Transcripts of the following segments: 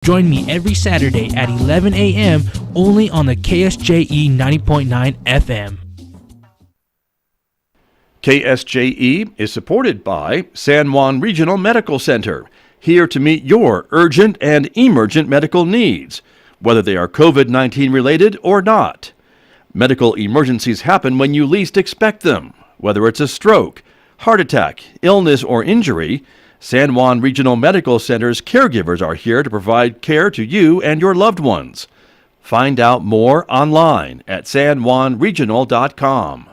Join me every Saturday at 11 a.m. only on the KSJE 90.9 FM. KSJE is supported by San Juan Regional Medical Center, here to meet your urgent and emergent medical needs, whether they are COVID-19 related or not. Medical emergencies happen when you least expect them, whether it's a stroke, heart attack, illness, or injury. San Juan Regional Medical Center's caregivers are here to provide care to you and your loved ones. Find out more online at sanjuanregional.com.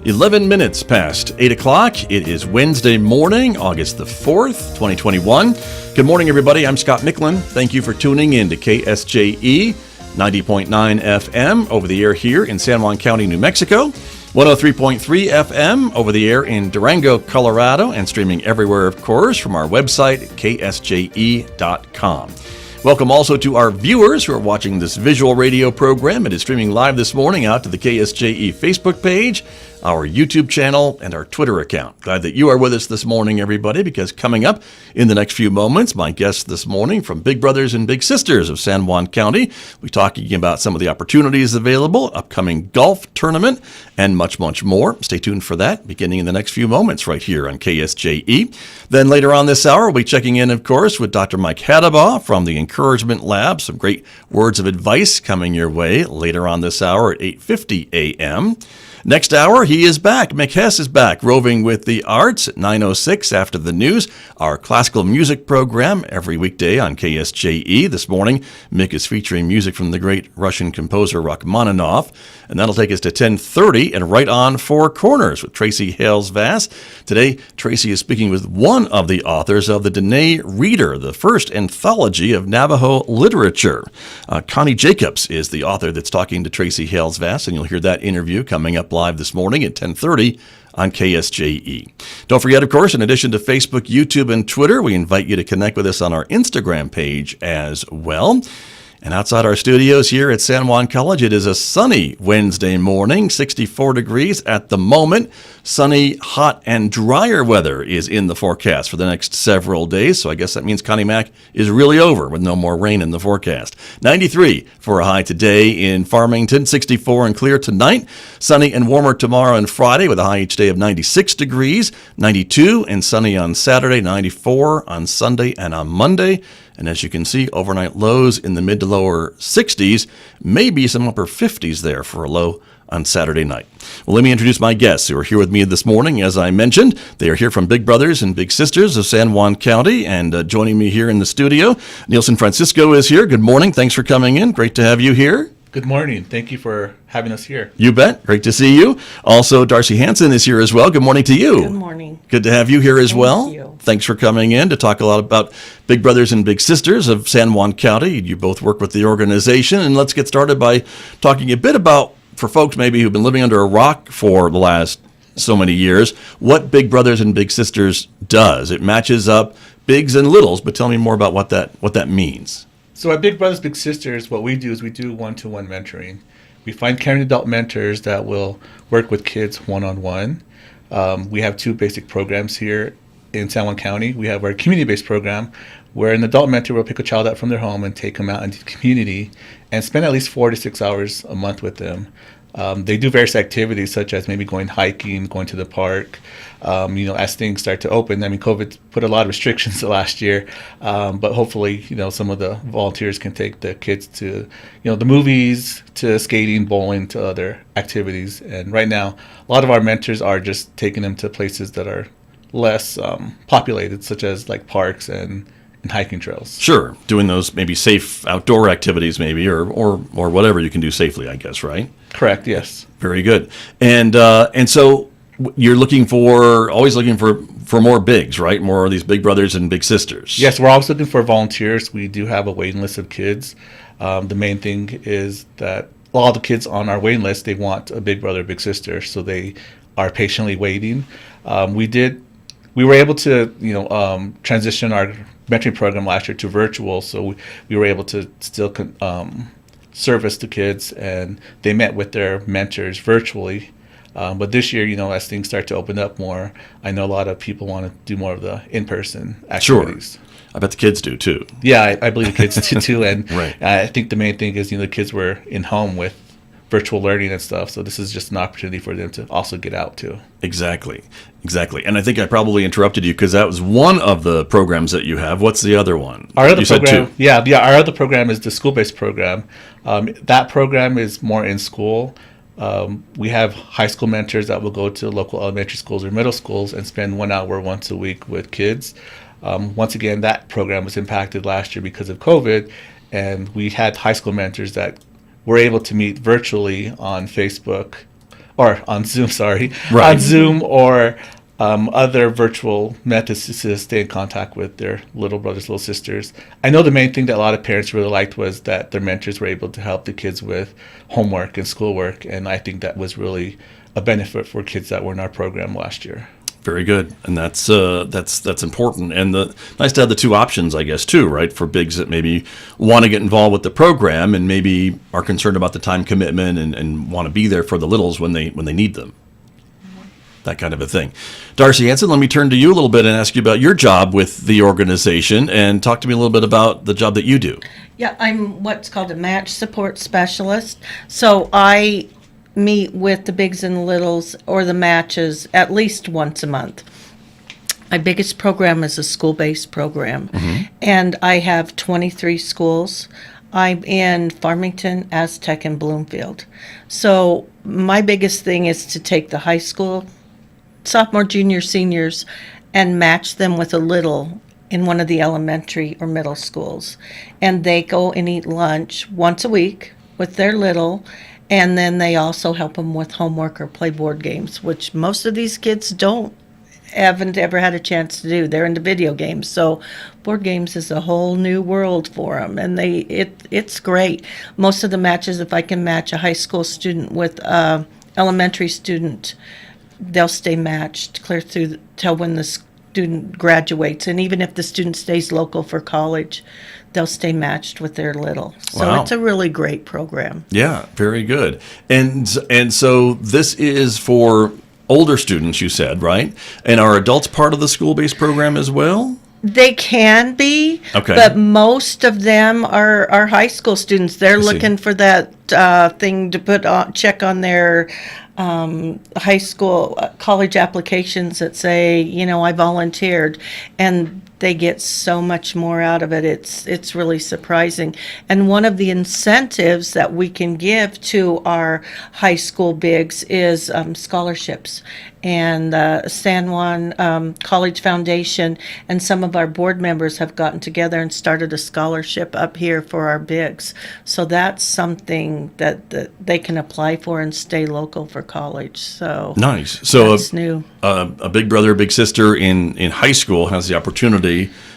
"11 minutes past 8 o'clock. It is Wednesday morning, August the 4th, 2021. Good morning, everybody. I'm Scott Michlin. Thank you for tuning in to KSJE 90.9 FM over the air here in San Juan County, New Mexico. 103.3 FM over the air in Durango, Colorado, and streaming everywhere, of course, from our website at ksje.com. Welcome also to our viewers who are watching this visual radio program. It is streaming live this morning out to the KSJE Facebook page, our YouTube channel, and our Twitter account. Glad that you are with us this morning, everybody, because coming up in the next few moments, my guest this morning from Big Brothers and Big Sisters of San Juan County. We're talking about some of the opportunities available, upcoming golf tournament, and much, much more. Stay tuned for that, beginning in the next few moments right here on KSJE. Then later on this hour, we'll be checking in, of course, with Dr. Mike Hadabaugh from the Encouragement Lab. Some great words of advice coming your way later on this hour at 8:50 a.m. Next hour, he is back. Mick Hess is back, roving with the arts at 9:06 after the news. Our classical music program every weekday on KSJE. This morning, Mick is featuring music from the great Russian composer Rachmaninoff. And that'll take us to 10:30 and right on Four Corners with Tracy Hales-Vass. Today, Tracy is speaking with one of the authors of the Dene Reader, the first anthology of Navajo literature. Connie Jacobs is the author that's talking to Tracy Hales-Vass, and you'll hear that interview coming up live this morning at 10:30 on KSJE. Don't forget, of course, in addition to Facebook, YouTube, and Twitter, we invite you to connect with us on our Instagram page as well. And outside our studios here at San Juan College, it is a sunny Wednesday morning, 64 degrees at the moment. Sunny, hot, and drier weather is in the forecast for the next several days. So I guess that means Connie Mac is really over with no more rain in the forecast. 93 for a high today in Farmington, 64 and clear tonight. Sunny and warmer tomorrow and Friday with a high each day of 96 degrees, 92 and sunny on Saturday, 94 on Sunday and on Monday. And as you can see, overnight lows in the mid to lower 60s, maybe some upper 50s there for a low on Saturday night. Well, let me introduce my guests who are here with me this morning. As I mentioned, they are here from Big Brothers and Big Sisters of San Juan County, and joining me here in the studio, Neilson Francisco is here. Good morning. Thanks for coming in. Great to have you here. Good morning. Thank you for having us here. You bet. Great to see you. Also, Darcy Hanson is here as well. Good morning to you. Good morning. Good to have you here as well. Thank you. Thanks for coming in to talk a lot about Big Brothers and Big Sisters of San Juan County. You both work with the organization, and let's get started by talking a bit about, for folks maybe who've been living under a rock for the last so many years, what Big Brothers and Big Sisters does. It matches up bigs and littles, but tell me more about what that means. So at Big Brothers Big Sisters, what we do is we do one-to-one mentoring. We find caring adult mentors that will work with kids one-on-one. We have two basic programs here in San Juan County. We have our community-based program, where an adult mentor will pick a child up from their home and take them out into the community and spend at least 4 to 6 hours a month with them. They do various activities such as maybe going hiking, going to the park. As things start to open, I mean, COVID put a lot of restrictions last year, but hopefully, some of the volunteers can take the kids to, the movies, to skating, bowling, to other activities. And right now, a lot of our mentors are just taking them to places that are less populated, such as like parks and hiking trails. Sure, doing those maybe safe outdoor activities, maybe, or whatever you can do safely, I guess, right? Correct. Yes. Very good. And so you're always looking for more bigs, right? More of these Big Brothers and Big Sisters. Yes, we're always looking for volunteers. We do have a waiting list of kids. The main thing is that all the kids on our waiting list, they want a Big Brother, Big Sister, so they are patiently waiting. We were able to, transition our mentoring program last year to virtual, so we were able to still service the kids, and they met with their mentors virtually. But this year, as things start to open up more, I know a lot of people want to do more of the in-person activities. Sure. I bet the kids do too. Yeah, I believe the kids do too. And Right. I think the main thing is, the kids were in home with virtual learning and stuff. So this is just an opportunity for them to also get out too. Exactly. And I think I probably interrupted you because that was one of the programs that you have. What's the other one? Our other you program, said two. our other program is the school-based program. That program is more in school. We have high school mentors that will go to local elementary schools or middle schools and spend 1 hour once a week with kids. Once again, that program was impacted last year because of COVID, and we had high school mentors that were able to meet virtually on Facebook or on Zoom, Right. on Zoom or other virtual methods to stay in contact with their little brothers, little sisters. I know the main thing that a lot of parents really liked was that their mentors were able to help the kids with homework and schoolwork, and I think that was really a benefit for kids that were in our program last year. Very good, and that's important, and nice to have the two options, I guess, too, right? For bigs that maybe want to get involved with the program and maybe are concerned about the time commitment and want to be there for the littles when they need them, that kind of a thing. Darcy Hanson, let me turn to you a little bit and ask you about your job with the organization, and talk to me a little bit about the job that you do. Yeah, I'm what's called a match support specialist. So I meet with the bigs and the littles or the matches at least once a month. My biggest program is a school-based program, and I have 23 schools. I'm in Farmington, Aztec, and Bloomfield. So my biggest thing is to take the high school, sophomore, junior, seniors, and match them with a little in one of the elementary or middle schools. And they go and eat lunch once a week with their little, and then they also help them with homework or play board games, which most of these kids haven't ever had a chance to do. They're into video games, so board games is a whole new world for them, and it's great. Most of the matches, if I can match a high school student with a elementary student, they'll stay matched clear through till when the student graduates, and even if the student stays local for college, they'll stay matched with their little. So Wow. It's a really great program. Yeah, very good. And so this is for older students, you said, right? And are adults part of the school-based program as well? They can be, Okay. but most of them are high school students. They're I see. looking for that thing to check on their high school, college applications that say, I volunteered, and they get so much more out of it. It's really surprising. And one of the incentives that we can give to our high school bigs is scholarships. And San Juan College Foundation and some of our board members have gotten together and started a scholarship up here for our bigs. So that's something that they can apply for and stay local for college. So Nice. So that's new. a big brother, big sister in high school has the opportunity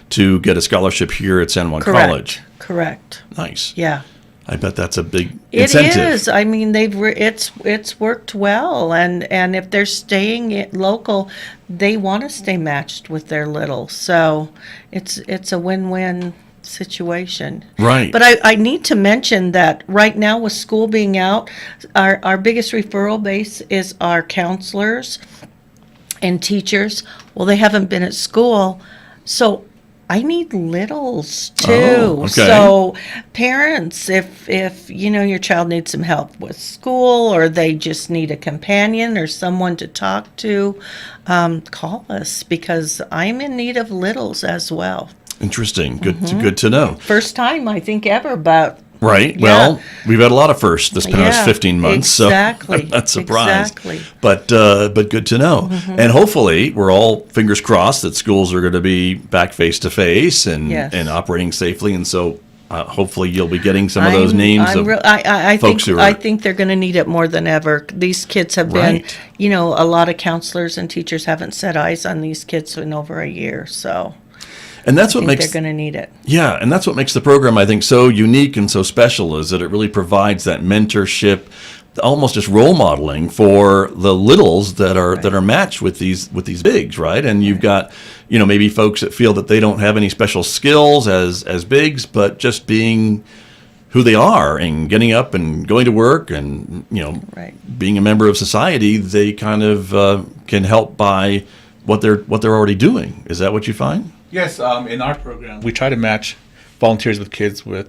to get a scholarship here at San Juan College. Correct. Nice. Yeah. I bet that's a big It incentive. is. I mean, it's worked well, and if they're staying local, they want to stay matched with their little. So it's a win-win situation. Right. But I need to mention that right now with school being out, our biggest referral base is our counselors and teachers. Well, they haven't been at school, so I need littles too. Oh, okay. So parents, if your child needs some help with school, or they just need a companion or someone to talk to, call us, because I'm in need of littles as well. Interesting. Good to know. First time I think ever, but Right. Yeah. Well, we've had a lot of firsts this past Yeah, 15 months, exactly, so I'm not surprised. exactly. But good to know. And hopefully, we're all fingers crossed that schools are going to be back face to face and Yes. and operating safely. And so, hopefully, you'll be getting some of those names of I folks think who are. I think they're going to need it more than ever. These kids have been, Right. a lot of counselors and teachers haven't set eyes on these kids in over a year, so And that's I what think makes they're going to need it. Yeah, and that's what makes the program, I think, so unique and so special, is that it really provides that mentorship, almost just role modeling for the littles that are matched with these bigs, right? And you've got, maybe folks that feel that they don't have any special skills as bigs, but just being who they are and getting up and going to work and being a member of society, they kind of can help by what they're already doing. Is that what you find? Yes, in our program, we try to match volunteers with kids with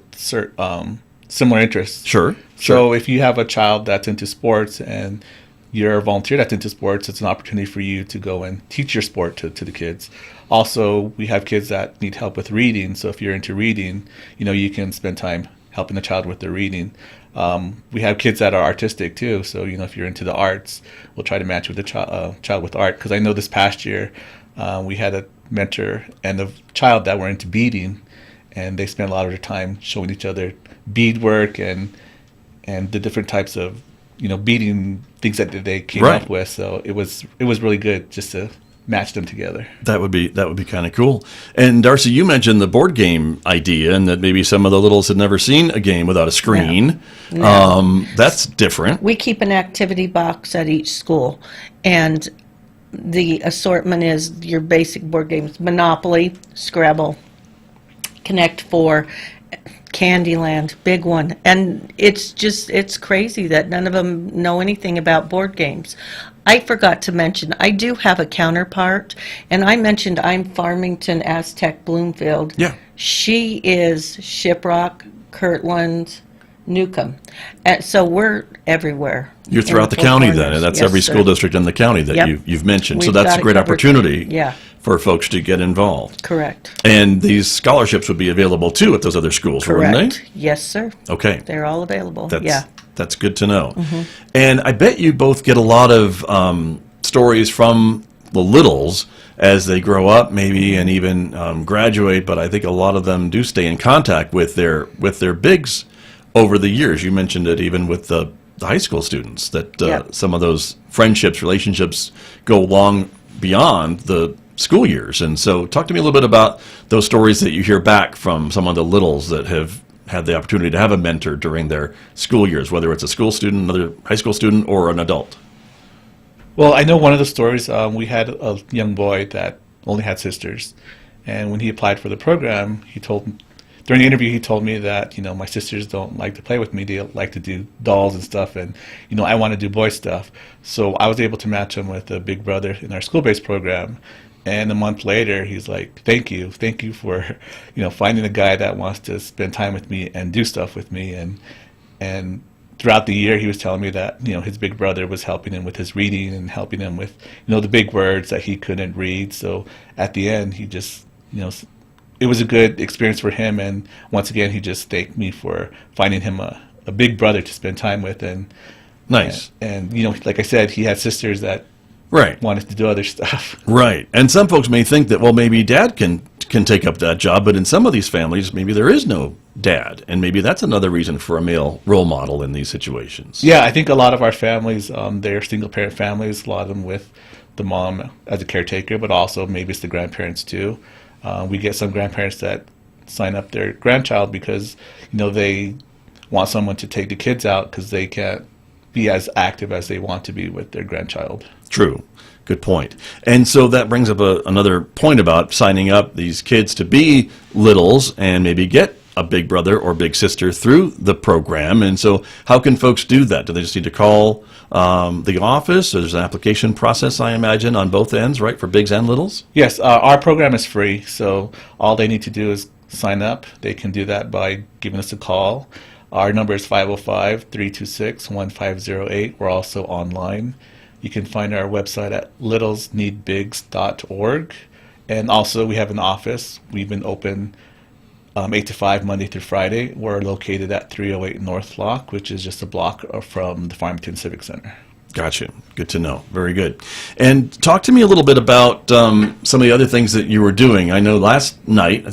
similar interests. Sure. So if you have a child that's into sports and you're a volunteer that's into sports, it's an opportunity for you to go and teach your sport to the kids. Also, we have kids that need help with reading. So if you're into reading, you can spend time helping the child with their reading. We have kids that are artistic too. So, if you're into the arts, we'll try to match with the child with art. Because I know this past year, we had a mentor and a child that were into beading, and they spent a lot of their time showing each other beadwork and the different types of beading things that they came up with. So it was really good just to match them together. That would be kind of cool. And Darcy, you mentioned the board game idea, and that maybe some of the littles had never seen a game without a screen. No. That's different. We keep an activity box at each school, and the assortment is your basic board games: Monopoly, Scrabble, Connect 4, Candyland, big one. And it's crazy that none of them know anything about board games. I forgot to mention, I do have a counterpart, and I mentioned I'm Farmington, Aztec, Bloomfield. Yeah. She is Shiprock, Kirtland, Newcomb. And so we're everywhere. You're throughout the county then, and that's every school district in the county that you've mentioned. So that's a great opportunity for folks to get involved. Correct. And these scholarships would be available too at those other schools, wouldn't they? Yes, sir. Okay. They're all available. That's good to know. Mm-hmm. And I bet you both get a lot of stories from the littles as they grow up, maybe, and even graduate. But I think a lot of them do stay in contact with their bigs over the years. You mentioned it even with the high school students, that some of those friendships, relationships go long beyond the school years. And so talk to me a little bit about those stories that you hear back from some of the littles that have had the opportunity to have a mentor during their school years, whether it's a school student, another high school student, or an adult. Well, I know one of the stories, we had a young boy that only had sisters. And when he applied for the program, during the interview, he told me that, my sisters don't like to play with me. They like to do dolls and stuff. And, I want to do boy stuff. So I was able to match him with a big brother in our school-based program. And a month later, he's like, thank you for, finding a guy that wants to spend time with me and do stuff with me. And throughout the year, he was telling me that, his big brother was helping him with his reading and helping him with, the big words that he couldn't read. So at the end, he just, it was a good experience for him. And once again, he just thanked me for finding him a big brother to spend time with. And nice. And like I said, he had sisters that wanted to do other stuff. Right. And some folks may think that, well, maybe dad can take up that job, but in some of these families, maybe there is no dad. And maybe that's another reason for a male role model in these situations. Yeah, I think a lot of our families, they're single-parent families, a lot of them with the mom as a caretaker, but also maybe it's the grandparents too. We get some grandparents that sign up their grandchild because, they want someone to take the kids out because they can't be as active as they want to be with their grandchild. True. Good point. And so that brings up another point about signing up these kids to be littles and maybe get a big brother or big sister through the program. And so how can folks do that? Do they just need to call the office? There's an application process, I imagine, on both ends, right, for bigs and littles? Yes, our program is free, so all they need to do is sign up. They can do that by giving us a call. Our number is 505-326-1508. We're also online. You can find our website at littlesneedbigs.org. And also we have an office. We've been open 8 to 5 Monday through Friday. We're located at 308 North Lock, which is just a block from the Farmington Civic Center. Gotcha. Good to know. Very good. And talk to me a little bit about some of the other things that you were doing. I know last night,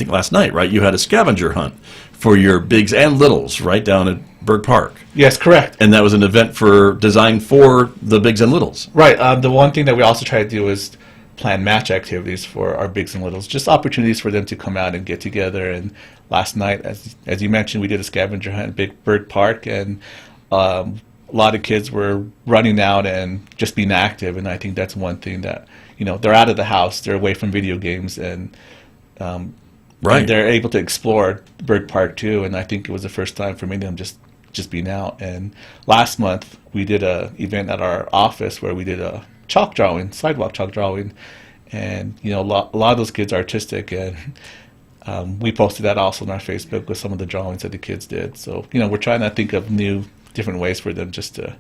right, you had a scavenger hunt for your bigs and littles right down at Berg Park. Yes, correct. And that was an event designed for the bigs and littles. Right. The one thing that we also try to do is plan match activities for our bigs and littles, just opportunities for them to come out and get together. And last night, as you mentioned, we did a scavenger hunt at Berg Park, and a lot of kids were running out and just being active, and I think that's one thing that, they're out of the house, they're away from video games, and Right. and they're able to explore Bird Park too. And I think it was the first time for many of them just being out. And last month we did a event at our office where we did a sidewalk chalk drawing, and a lot of those kids are artistic, and we posted that also on our Facebook with some of the drawings that the kids did. So we're trying to think of new, different ways for them just to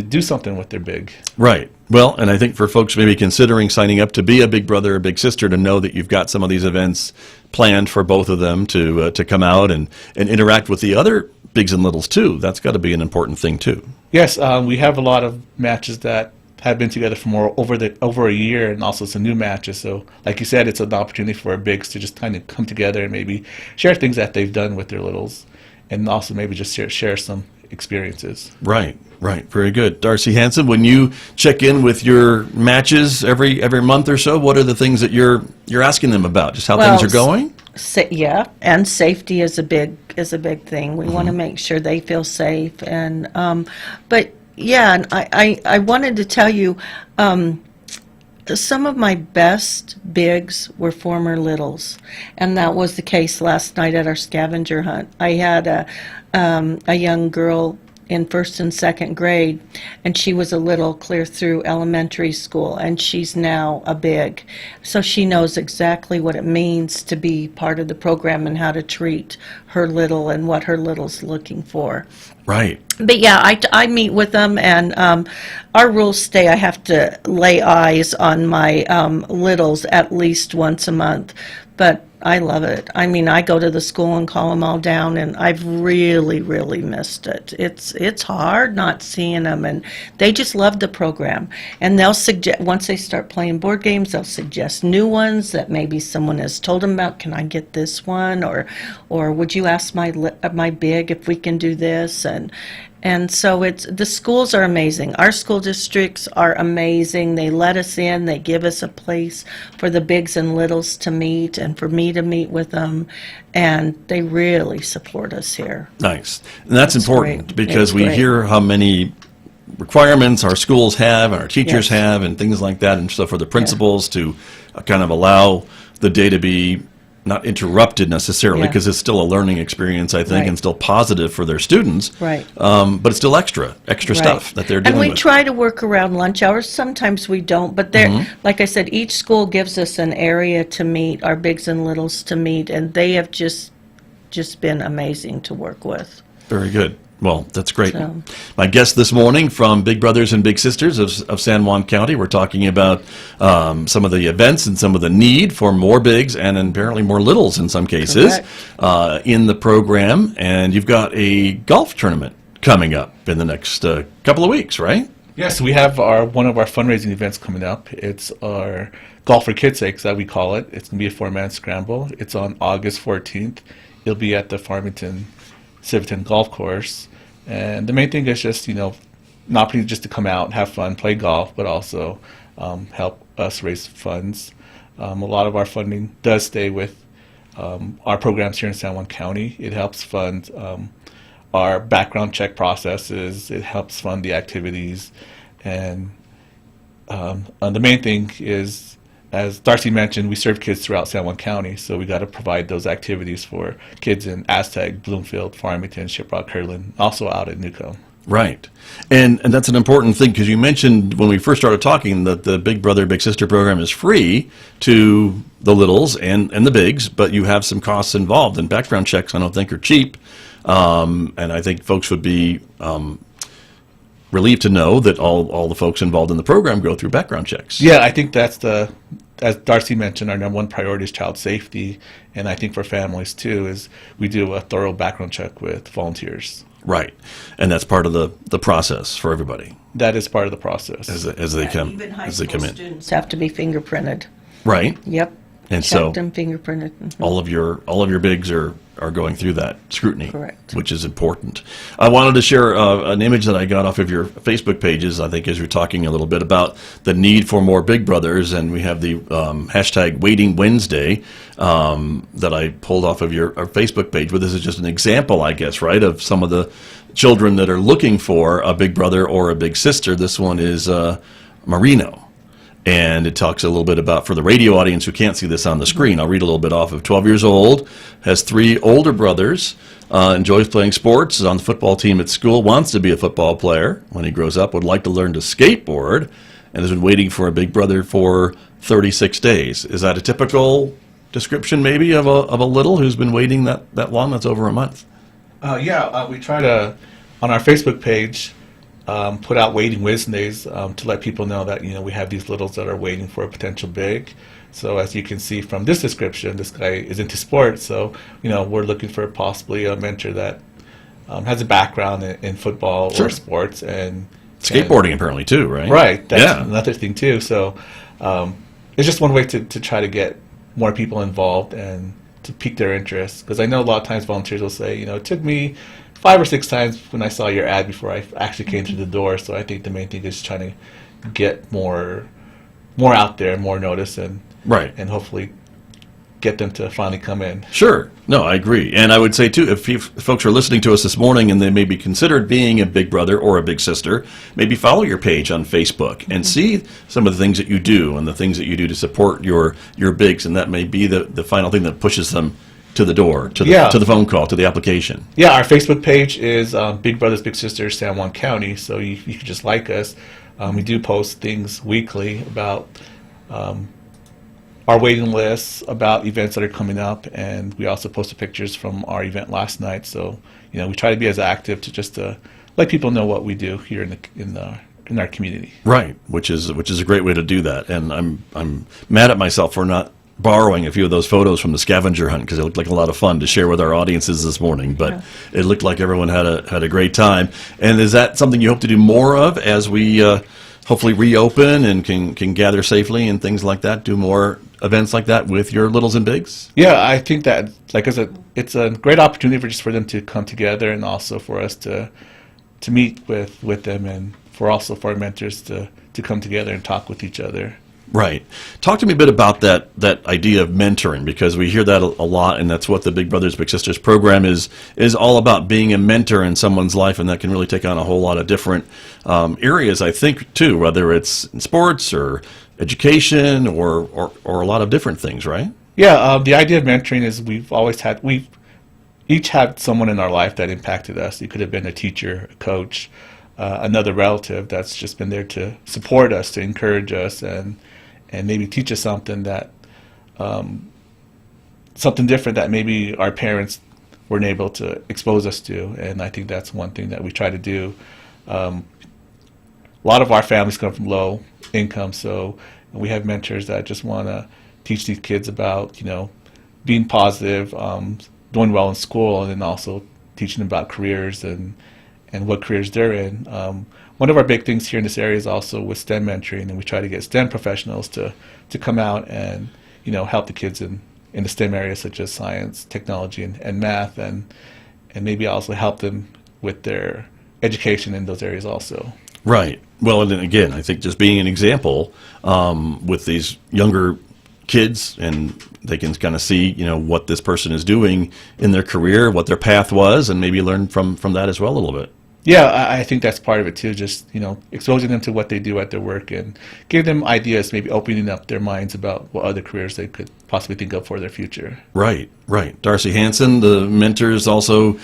do something with their big. Right. Well, and I think for folks maybe considering signing up to be a big brother or big sister, to know that you've got some of these events planned for both of them to come out and interact with the other bigs and littles too. That's got to be an important thing too. Yes, we have a lot of matches that have been together for over a year, and also some new matches. So, like you said, it's an opportunity for our bigs to just kind of come together and maybe share things that they've done with their littles, and also maybe just share some experiences. Right. Very good. Darcy Hanson, when you check in with your matches every month or so, what are the things that you're asking them about? Just how things are going? And safety is a big thing. We want to make sure they feel safe, and but yeah, and I wanted to tell you, some of my best bigs were former littles, and that was the case last night at our scavenger hunt. I had a young girl in first and second grade, and she was a little clear through elementary school, and she's now a big. So she knows exactly what it means to be part of the program and how to treat her little and what her little's looking for. Right. But yeah, I meet with them, and our rules stay. I have to lay eyes on my littles at least once a month, but I love it. I mean, I go to the school and call them all down, and I've really, really missed it. It's hard not seeing them, and they just love the program. And they'll suggest, once they start playing board games, they'll suggest new ones that maybe someone has told them about. Can I get this one, or would you ask my big if we can do this? And so the schools are amazing. Our school districts are amazing. They let us in. They give us a place for the bigs and littles to meet, and for me to meet with them. And they really support us here. Nice. And that's important, great. because It's we great. hear how many requirements our schools have and our teachers Yes. have and things like that. And so for the principals to kind of allow the day to be not interrupted necessarily, Yeah. because it's still a learning experience, I think, Right. and still positive for their students. Right. But it's still extra Right. stuff that they're dealing And we with. try to work around lunch hours. Sometimes we don't, but like I said, each school gives us an area to meet, our bigs and littles to meet, and they have just been amazing to work with. Very good. Well, that's great. So- My guest this morning from Big Brothers and Big Sisters of San Juan County, we're talking about some of the events and some of the need for more bigs and apparently more littles in some cases in the program. And you've got a golf tournament coming up in the next couple of weeks, right? Yes, we have one of our fundraising events coming up. It's our Golf for Kids' Sake, that we call it. It's going to be a 4-man scramble. It's on August 14th. It'll be at the Farmington Civitan Golf Course. And the main thing is just, an opportunity just to come out, have fun, play golf, but also help us raise funds. A lot of our funding does stay with our programs here in San Juan County. It helps fund our background check processes. It helps fund the activities. And the main thing is, as Darcy mentioned, we serve kids throughout San Juan County, so we got to provide those activities for kids in Aztec, Bloomfield, Farmington, Shiprock, Kirtland, also out at Newcomb. Right. And that's an important thing, because you mentioned when we first started talking that the Big Brother, Big Sister program is free to the littles and the bigs, but you have some costs involved, and background checks I don't think are cheap. And I think folks would be relieved to know that all the folks involved in the program go through background checks. Yeah, I think that's as Darcy mentioned, our number one priority is child safety, and I think for families too, is we do a thorough background check with volunteers. Right. And that's part of the process for everybody That is part of the process. as they come Even high as they school come in. students have to be fingerprinted. Right. Yep. And so Checked and fingerprinted. Mhm. all of your bigs are going through that scrutiny, Correct. which is important. I wanted to share an image that I got off of your Facebook pages, I think, as you're talking a little bit about the need for more Big Brothers, and we have the hashtag Waiting Wednesday that I pulled off of our Facebook page, where this is just an example, I guess, right, of some of the children that are looking for a big brother or a big sister. This one is Marino. And it talks a little bit about, for the radio audience who can't see this on the screen, I'll read a little bit off of 12 years old, has 3 older brothers, enjoys playing sports, is on the football team at school, wants to be a football player when he grows up, would like to learn to skateboard, and has been waiting for a big brother for 36 days. Is that a typical description maybe of a little who's been waiting that long? That's over a month. We try to, on our Facebook page, put out waiting Wednesdays to let people know that we have these littles that are waiting for a potential big. So as you can see from this description, this guy is into sports. So we're looking for possibly a mentor that has a background in football or sports and skateboarding apparently too, right? Right. That's another thing too. So it's just one way to try to get more people involved and to pique their interest. Because I know a lot of times volunteers will say, it took me 5 or 6 times when I saw your ad before I actually came through the door. So I think the main thing is trying to get more out there, more notice, and hopefully get them to finally come in. Sure. No, I agree. And I would say, too, if folks are listening to us this morning and they maybe considered being a big brother or a big sister, maybe follow your page on Facebook and see some of the things that you do and the things that you do to support your bigs, and that may be the final thing that pushes them to the door, to the phone call, to the application. Yeah, our Facebook page is Big Brothers Big Sisters San Juan County, so you can just like us. We do post things weekly about our waiting lists, about events that are coming up, and we also posted pictures from our event last night. So we try to be as active to just let people know what we do here in our community. Right, which is a great way to do that. And I'm mad at myself for not borrowing a few of those photos from the scavenger hunt, because it looked like a lot of fun to share with our audiences this morning. But it looked like everyone had a great time. And is that something you hope to do more of as we hopefully reopen and can gather safely and things like that? Do more events like that with your littles and bigs? Yeah, I think that, like I said, it's a great opportunity for them to come together, and also for us to meet with them, and for our mentors to come together and talk with each other. Right. Talk to me a bit about that idea of mentoring, because we hear that a lot, and that's what the Big Brothers Big Sisters program is all about, being a mentor in someone's life, and that can really take on a whole lot of different areas, I think, too, whether it's in sports or education or a lot of different things, right? Yeah, the idea of mentoring is we've each had someone in our life that impacted us. It could have been a teacher, a coach, another relative that's just been there to support us, to encourage us, and maybe teach us something something different that maybe our parents weren't able to expose us to. And I think that's one thing that we try to do. A lot of our families come from low income, so we have mentors that just want to teach these kids about, being positive, doing well in school, and then also teaching them about careers and what careers they're in. One of our big things here in this area is also with STEM mentoring, and we try to get STEM professionals to come out and help the kids in the STEM areas such as science, technology, and math, and maybe also help them with their education in those areas also. Right. Well, and then again, I think just being an example with these younger kids, and they can kind of see what this person is doing in their career, what their path was, and maybe learn from that as well a little bit. Yeah, I think that's part of it too, just exposing them to what they do at their work and give them ideas, maybe opening up their minds about what other careers they could possibly think of for their future. Right. Darcy Hanson, the mentors also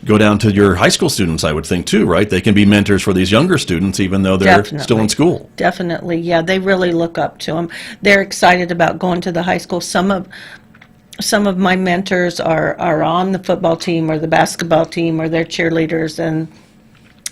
go down to your high school students, I would think, too, right? They can be mentors for these younger students, even though they're still in school. Definitely, yeah. They really look up to them. They're excited about going to the high school. Some of my mentors are on the football team or the basketball team, or they're cheerleaders, and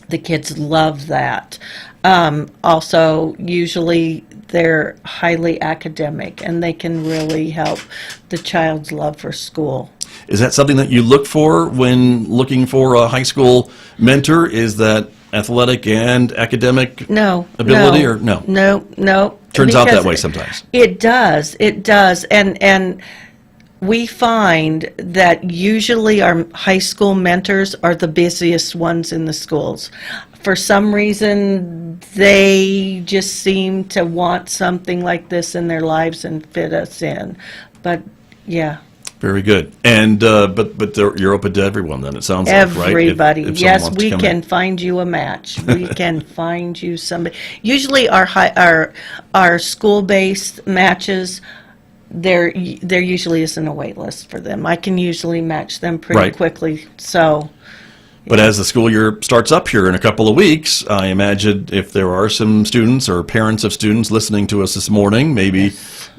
the kids love that. Also, usually they're highly academic, and they can really help the child's love for school. Is that something that you look for when looking for a high school mentor? Is that athletic and academic ability, or no? No. Turns out that way sometimes. It does, and we find that usually our high school mentors are the busiest ones in the schools. For some reason, they just seem to want something like this in their lives and fit us in. But, yeah. Very good. And you're open to everyone then, it sounds like, right? Everybody. If someone Yes, wants to we come can in. find you a match. We can find you somebody. Usually our school-based matches, there usually isn't a wait list for them. I can usually match them pretty Right. quickly. So, But as the school year starts up here in a couple of weeks, I imagine if there are some students or parents of students listening to us this morning, maybe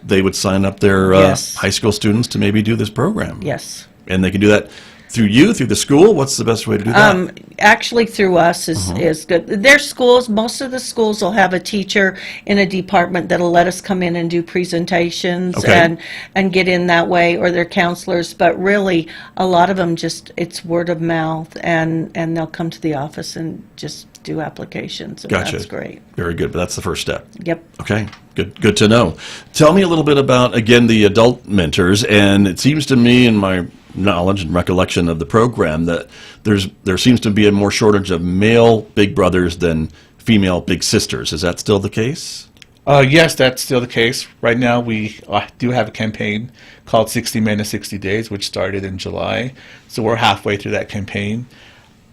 they would sign up their Yes. high school students to maybe do this program. yes. And they can do that through you, through the school. What's the best way to do that? Actually, through us is good. Their schools, most of the schools will have a teacher in a department that'll let us come in and do presentations Okay. and get in that way, or their counselors. But really, a lot of them it's word of mouth, and they'll come to the office and just do applications, and Gotcha. that's great. Very good, but that's the first step. Yep. Okay, good to know. Tell me a little bit about, again, the adult mentors, and it seems to me in my knowledge and recollection of the program that there seems to be a more shortage of male big brothers than female big sisters. Is that still the case? Yes, that's still the case. Right now, we do have a campaign called 60 Men in 60 Days, which started in July. So we're halfway through that campaign.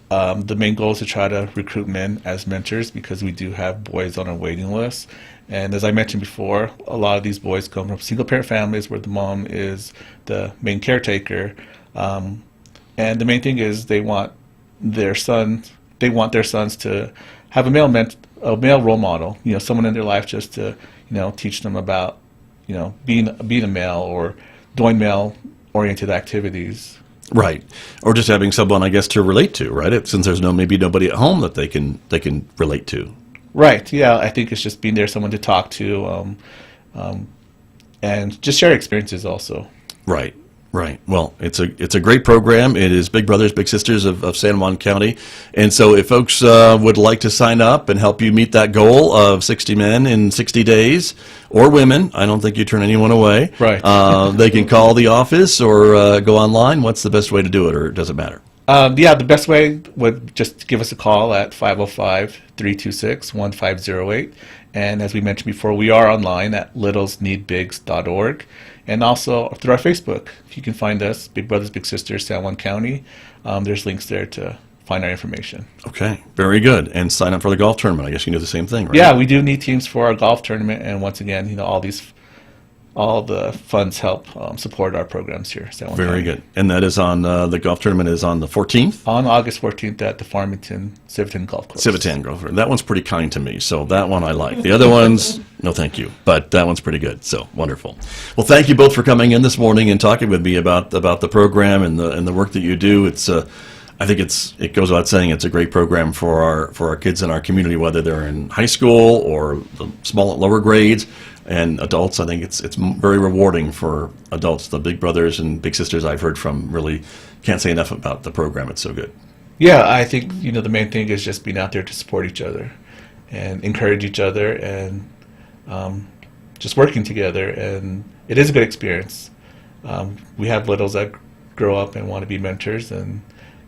The main goal is to try to recruit men as mentors because we do have boys on our waiting list. And as I mentioned before, a lot of these boys come from single-parent families where the mom is the main caretaker. And the main thing is they want their sons to have a male role model, someone in their life just to, teach them about, being a male or doing male-oriented activities. Right, or just having someone, I guess, to relate to, right? Since there's maybe nobody at home that they can relate to. Right. Yeah, I think it's just being there, someone to talk to, and just share experiences also. Right. Well, it's a great program. It is Big Brothers Big Sisters of San Juan County, and so if folks would like to sign up and help you meet that goal of 60 men in 60 days, or women, I don't think you turn anyone away. Right. They can call the office or go online. What's the best way to do it, or does it matter? The best way would just give us a call at 505-326-1508. And as we mentioned before, we are online at littlesneedbigs.org. And also through our Facebook. You can find us, Big Brothers Big Sisters, San Juan County. There's links there to find our information. Okay, very good. And sign up for the golf tournament. I guess you can do the same thing, right? Yeah, we do need teams for our golf tournament. And once again, all the funds help support our programs here. San Juan Very County. good. And that is on, the golf tournament is on the 14th? On August 14th at the Farmington Civitan Golf Course. Civitan Golf. That one's pretty kind to me, so that one I like. The other ones, no thank you. But that one's pretty good, so wonderful. Well, thank you both for coming in this morning and talking with me about the program and the work that you do. It's I think it goes without saying it's a great program for our kids in our community, whether they're in high school or the lower grades. And adults, I think it's very rewarding for adults. The big brothers and big sisters I've heard from really can't say enough about the program. It's so good. Yeah, I think the main thing is just being out there to support each other and encourage each other and just working together. And it is a good experience. We have littles that grow up and want to be mentors, and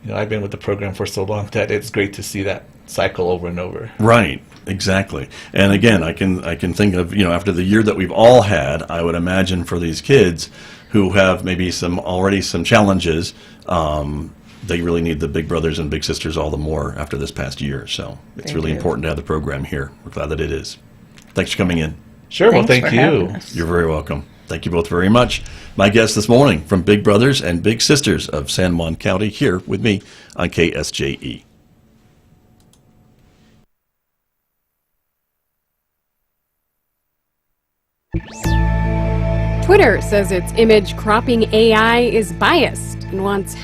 I've been with the program for so long that it's great to see that cycle over and over. Right, exactly. And again, I can think of, after the year that we've all had, I would imagine for these kids who have maybe some challenges, they really need the big brothers and big sisters all the more after this past year. So it's really important to have the program here. We're glad that it is. Thanks for coming in. Sure, well, Thanks thank for you. having us. You're very welcome. Thank you both very much. My guest this morning from Big Brothers and Big Sisters of San Juan County here with me on KSJE. Twitter says its image cropping AI is biased and wants